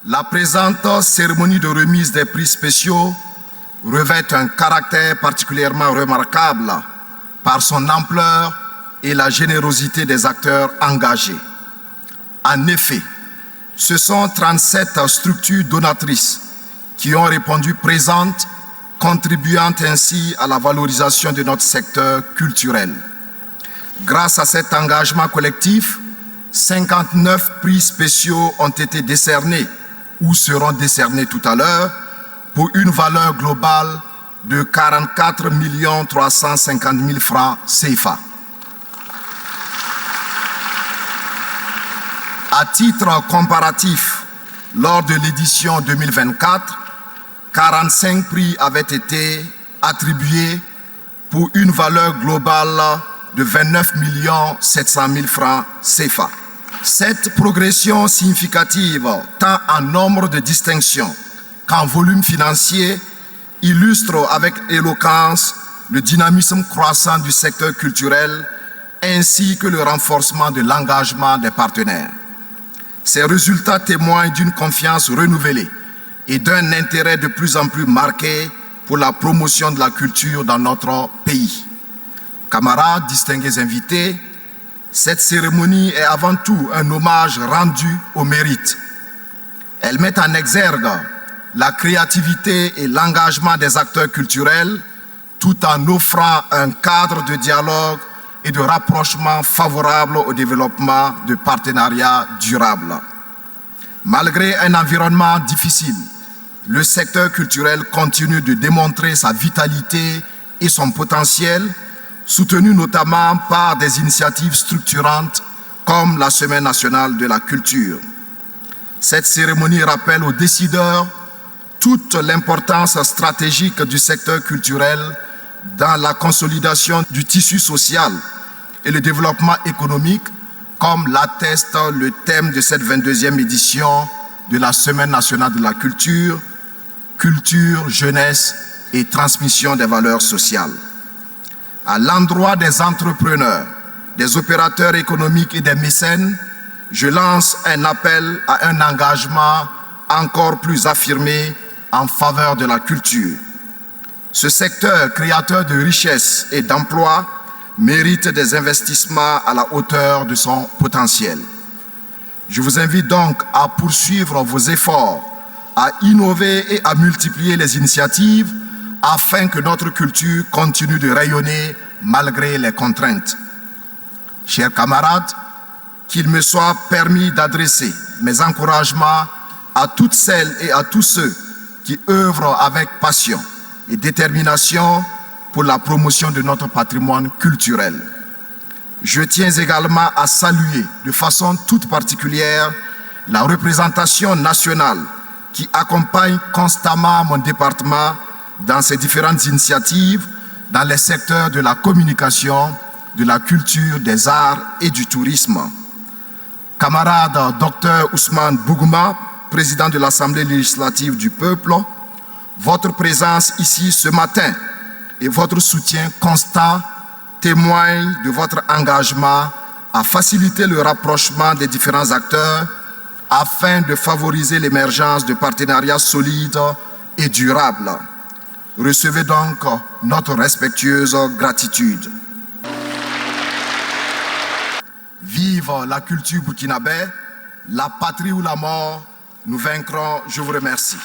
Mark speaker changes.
Speaker 1: La présente cérémonie de remise des prix spéciaux revêt un caractère particulièrement remarquable par son ampleur et la générosité des acteurs engagés. En effet, ce sont 37 structures donatrices qui ont répondu présentes, contribuant ainsi à la valorisation de notre secteur culturel. Grâce à cet engagement collectif, 59 prix spéciaux ont été décernés ou seront décernés tout à l'heure pour une valeur globale de 44 350 000 francs CFA. À titre comparatif, lors de l'édition 2024, 45 prix avaient été attribués pour une valeur globale de 29 700 000 francs CFA. Cette progression significative, tant en nombre de distinctions qu'en volume financier, illustre avec éloquence le dynamisme croissant du secteur culturel ainsi que le renforcement de l'engagement des partenaires. Ces résultats témoignent d'une confiance renouvelée et d'un intérêt de plus en plus marqué pour la promotion de la culture dans notre pays. Camarades, distingués invités, cette cérémonie est avant tout un hommage rendu au mérite. Elle met en exergue la créativité et l'engagement des acteurs culturels tout en offrant un cadre de dialogue et de rapprochement favorable au développement de partenariats durables. Malgré un environnement difficile, le secteur culturel continue de démontrer sa vitalité et son potentiel, soutenu notamment par des initiatives structurantes comme la Semaine nationale de la culture. Cette cérémonie rappelle aux décideurs toute l'importance stratégique du secteur culturel dans la consolidation du tissu social et le développement économique, comme l'atteste le thème de cette 22e édition de la Semaine nationale de la culture, culture, jeunesse et transmission des valeurs sociales. À l'endroit des entrepreneurs, des opérateurs économiques et des mécènes, je lance un appel à un engagement encore plus affirmé en faveur de la culture. Ce secteur créateur de richesses et d'emplois mérite des investissements à la hauteur de son potentiel. Je vous invite donc à poursuivre vos efforts, à innover et à multiplier les initiatives afin que notre culture continue de rayonner malgré les contraintes. Chers camarades, qu'il me soit permis d'adresser mes encouragements à toutes celles et à tous ceux qui œuvrent avec passion et détermination pour la promotion de notre patrimoine culturel. Je tiens également à saluer de façon toute particulière la représentation nationale qui accompagne constamment mon département dans ses différentes initiatives dans les secteurs de la communication, de la culture, des arts et du tourisme. Camarade Dr Ousmane Bougouma, président de l'Assemblée législative du peuple, votre présence ici ce matin et votre soutien constant témoignent de votre engagement à faciliter le rapprochement des différents acteurs afin de favoriser l'émergence de partenariats solides et durables. Recevez donc notre respectueuse gratitude. Vive la culture burkinabé, la patrie ou la mort, nous vaincrons. Je vous remercie.